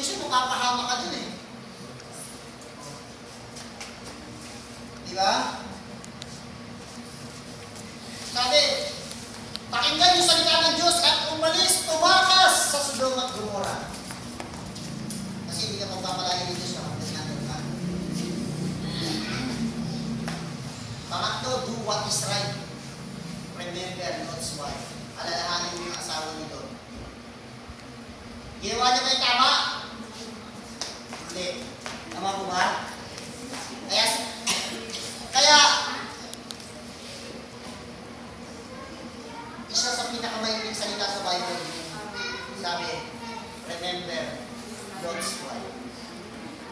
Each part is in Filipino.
kondisyon, makakahama ka dun eh. Di ba? Sabi, pakinggan yung salita ng Diyos at umalis, tumakas sa Sodom at Gomora. Kasi hindi ka magpapalayo ng Diyos kapag nandun ka. Pangatlo, do what is right. Remember Lot's wife. Alalahanin mo yung asawa nito. Ginawa niya ba yung tama? Hindi. Tama po ba? Kaya, isa sa pinakamahiling salita sa Bible, sabi, remember Lot's wife.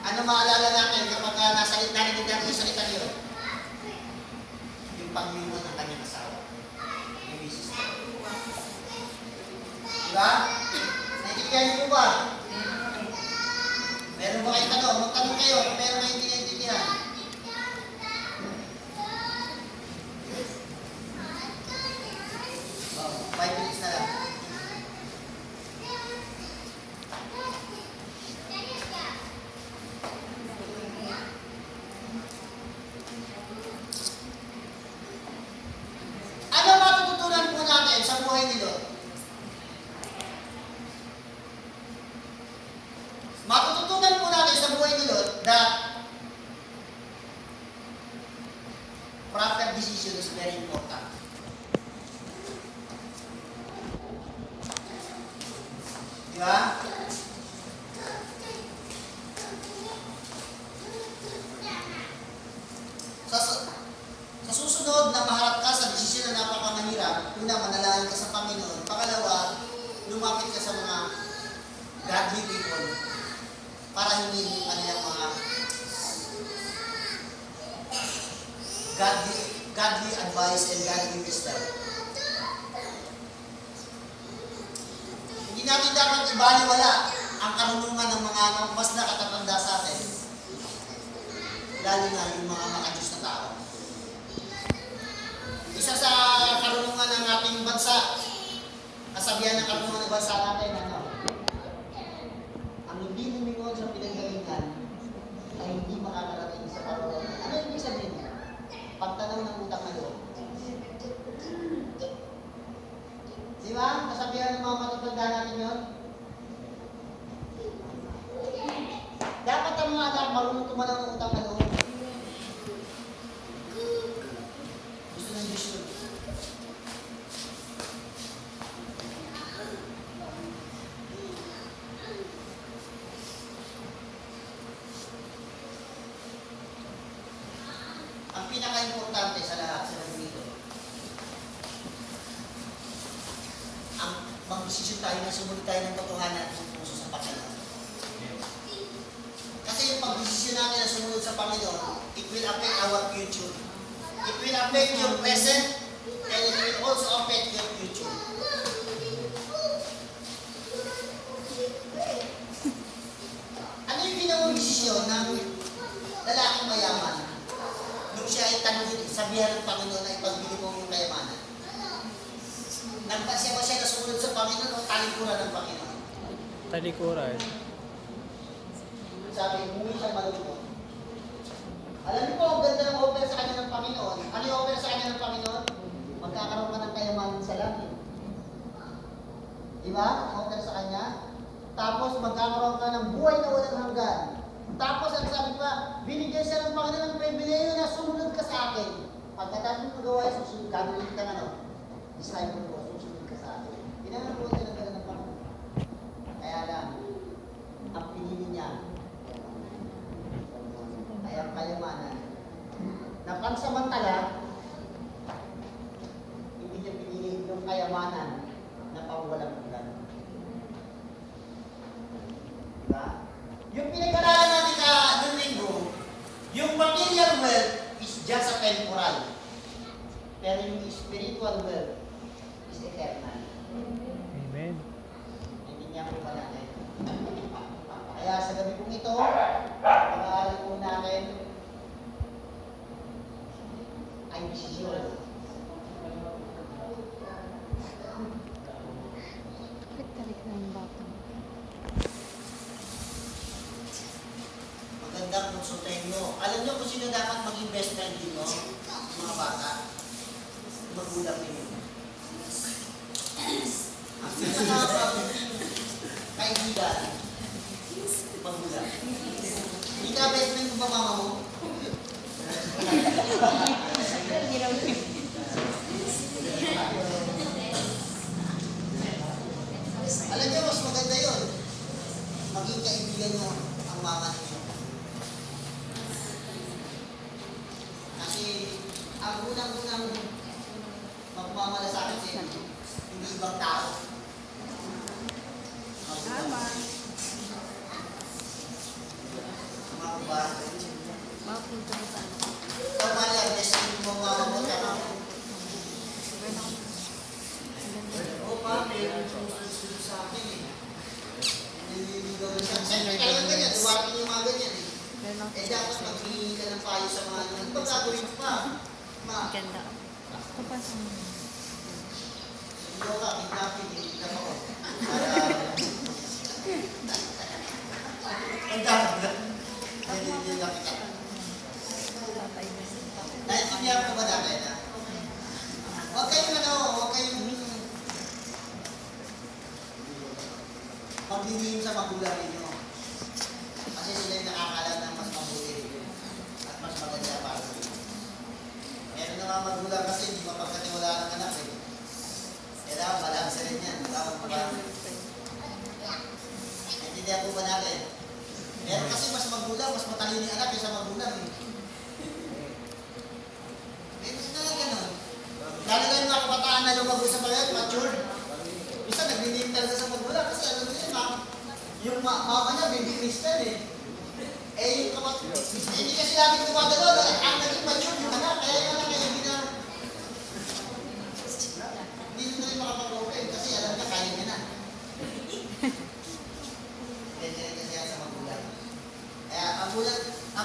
Ano maalala natin kapag narinig natin yung salita niyo? Yung panglimon ng kanyang asawa. Yung misis ko. Diba? Naintindihan niyo po ba? Meron ba kayong tanong? Magtanong kayo kung meron kayong hindi naintindihan. Oh, 5 minutes na lang. Ano matututunan po natin sa buhay ni Lot? Matututunan po natin sa buhay ni Lot that proper decision is very important. Diba? Sa susunod na maharap ka sa desisyon na napakamahirap, una, manalangin ka sa Panginoon. Pangalawa, lumapit ka sa mga godly people para hingin yung kanilang mga godly advice and godly wisdom. Hindi natin dapat ibaliwala ang karunungan ng mga mas nakatatanda sa atin. Lalo na yung mga makadiyos na tao. Isa sa karunungan ng ating bansa, kasabihan ng karunungan ng bansa natin, ang hindi lumingon sa pinanggalingan ay hindi makakarating sa karunungan. Ano yung ibig sabihin? Pagtanaw ng utang na loob. Di ba? Kasabihan ng mga matatanda natin yun. Dapat ang mga anak marunong tumanaw ng utang na loob. Gusto ng Diyos yun. Ang pinaka-importante sa lahat sa nandito, ang mag-desisyon tayo na sumunod tayo ng katotohanan at puso sa Panginoon. Kasi yung pag-desisyon natin na sumunod sa Panginoon, it will affect our future. It will affect your present and it will also affect your future. Ano yung ginawang desisyon ng lalaking mayaman? Nung siya ay tanongin, sabihan ng Panginoon na ipagbili mo yung kayamanan. Nagpasya ba siya na sumunod sa Panginoon o talikuran ng Panginoon? Talikuran. Sabi, umuwi siya malungkot. Alam niyo po, ang ganda ng offer sa kanya ng Panginoon. Ano yung offer sa kanya ng Panginoon? Magkakaroon ka ng kayamanan sa langit. Diba? Ang offer sa kanya. Tapos magkakaroon ka ng buhay na walang hanggan. Tapos ang sabi pa, binigyan siya ng Panginoon ng pribileyo na sumunod ka sa akin. Pagkatapos mo magawa, susunod ka, gagawin ka na, disciple ko, susunod ka sa akin. Pinangabuhan siya ng gano'n ng Panginoon. Kaya lang, ang pinili niya ay ang kayamanan. Na pansamantala, hindi niya pinili yung kayamanan na pangwalang hanggan. Diba? Yung pinag-aralan natin noong linggo, yung material wealth is just a temporal. Pero yung spiritual wealth is eternal. Amen. Naintindihan ko ba natin? Kaya sa gabi kong ito, pag-aaral po natin ay desisyon. konsultahin nyo. Alam nyo kung sino dapat maging best friend dito? Mga bata. Magulang ninyo. Ang pinaka-magiging kaibigan, magulang. Hindi ka best friend mo ba mama mo? Alam niyo, mas maganda yun. Maging kaibigan nyo ang mama ninyo. Kasi ang unang-unang magmamalasakit sa inyo, hindi ibang tao. Tama. Tama ko ba? Mapunta mo sa ano. Ikaw, Maria, best friend mo ang mama mo, tsaka oo pa, meron siyang sa akin eh. Nililigaw na siya. Siyempre talagang ganyan, duwating yung mga ganyan eh. Eh dapat maghihingi ka ng payo sa mga ano ba gagawin mo pa? Ma, Ganda. Kapasok mo. ikaw ka, kidnapping, kidnap ako. Para... Ang dapat na. Nililigaw lang kita. Tatay mo. Naintindihan ko ba dati na? Huwag kayong ano, huwag kayong maglilihim sa magulang ninyo. Kasi sila yung nakakalam ng mas mabuti at mas maganda para sa inyo. Meron na mga magulang kasi hindi mapagkatiwalaan ng anak eh. Kailangan balanse rin yan. Tama po ba? Naintindihan po ba natin? Meron kasi mas magulang, mas matalino yung anak kaysa magulang eh. Meron na nga ganun. Lalo na yung mga kabataan na lumago sa mga mature. Isa naglilihim talaga sa magulang kasi ano na yun, yung mama niya, baby Christian eh. Eh, yung hindi kasi lagi tumatalo, ang naging mature yung anak, kaya yung anak kaya hindi na rin makapag-open kasi alam niya, kaya niya na. Ganyan rin kasi yan sa magulang. Kaya ang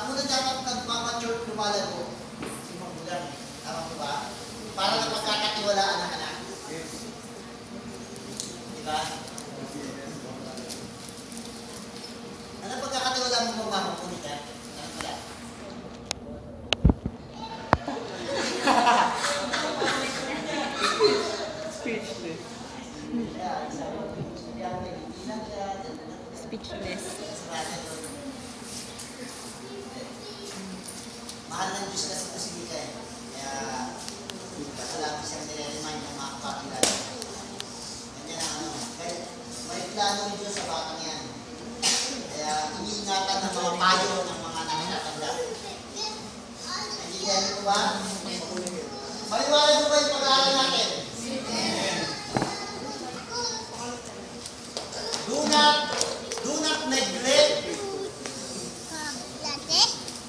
mulang dapat nagmamature lumalago, yung magulang eh. Tama po ba? Para na pagkakatiwalaan ng anak. Diba? Ano pagkakatiwalaan mo mama mo ka? Ano pala? Speechless. Speechless. Mahal ng Diyos kasi ito si Mika eh. Kaya palagi siyang nire-remind ng mga kapatid. Ganyan ang ano. May plano ng Diyos sa batang yan. Kaya iniingatan ng mga payo ng mga nakakatanda. Naintindihan niyo po ba? Maliwanag mo ba yung pag-aaral natin? Do not neglect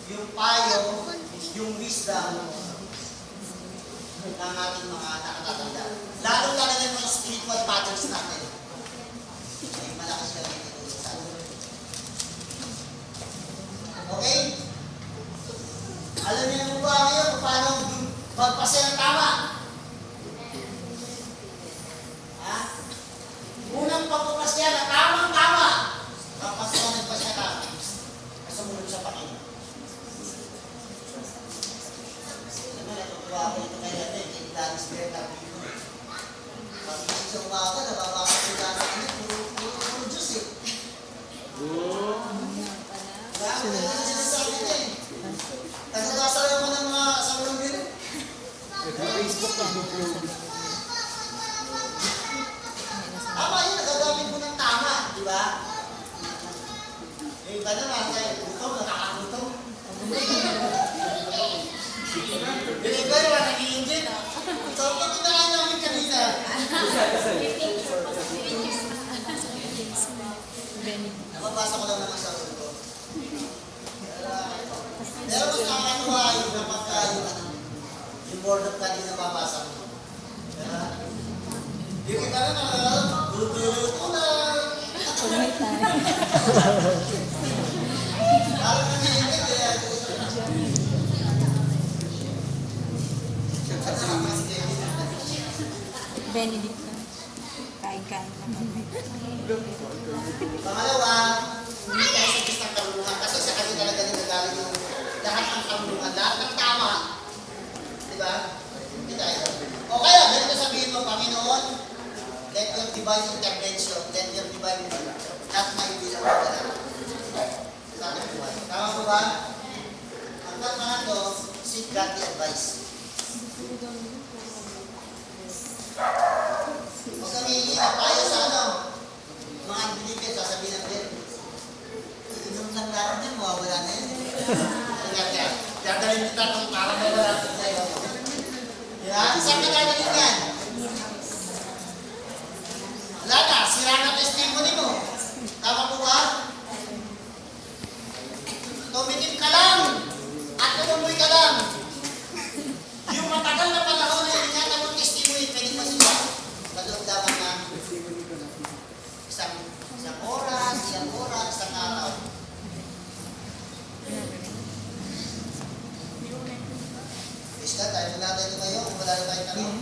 yung payo, yung wisdom ng ating mga nakatatanda. Lalo-lalo na yung mga spiritual patterns natin. Ay malakas ka rin ito sa atin. Okay? Alam niyo na po ba ngayon kung paano magpasaya ng tama? Ha? Unang pagpapasya na tamang-tama. Kapasya na nagpasya ka. Kasunod sa Panginoon. Natutuwa ako ito kay Ate, kay Gladys Berta. Pag-isip sa umaga, nababasa ko lang sa kanya, puro Diyos eh. Grabe na lang sinasabi niya eh. Nagbabasa lang ako ng mga salulang din. Facebook lang. Tama yun, nagagamit mo ng tama, di ba? Eh, iba naman, kaya gutom, nakakagutom. Binigay wala nag-i-engine. So, pag kinain namin kanina. Nababasa ko lang naman sa ulo ko. Pero mas nakakatuwa yung kapag yung word of God yung nababasa mo. Yung kita na dudulot ko na. Pagmay tayo. Parang nangyayagin kaya. Benedict ka. Kain-kain na kami. Pangalawa, hindi tayo sa Diyos ng karunungan kasi sa kanya talaga nagagaling yung lahat ng tama. Diba? Hindi tayo. O kaya, ganito sabihin mo, Panginoon, let your divine intervention, let your divine not my will ang magdala. Sa ating buhay. Tama po ba? Ang mga to, seek godly advice. Huwag kami tayo sa ano, mga unbelievers, sasabihin natin, inom lang natin yan, mawawala na yan. Dadalhin kita kung parang mawala natin sa'yo. Yan, saan ka dadalhin yan? Wala na, sira na testimony mo. Tama po ba? Tumikim ka lang at tumuloy ka lang. Yung matagal na panahon na ingatan mong testimony, pwede mo sila sa loob dapat na isang oras, isang araw. Isla, tayo na natin ito ngayon kung wala na tayong tanong.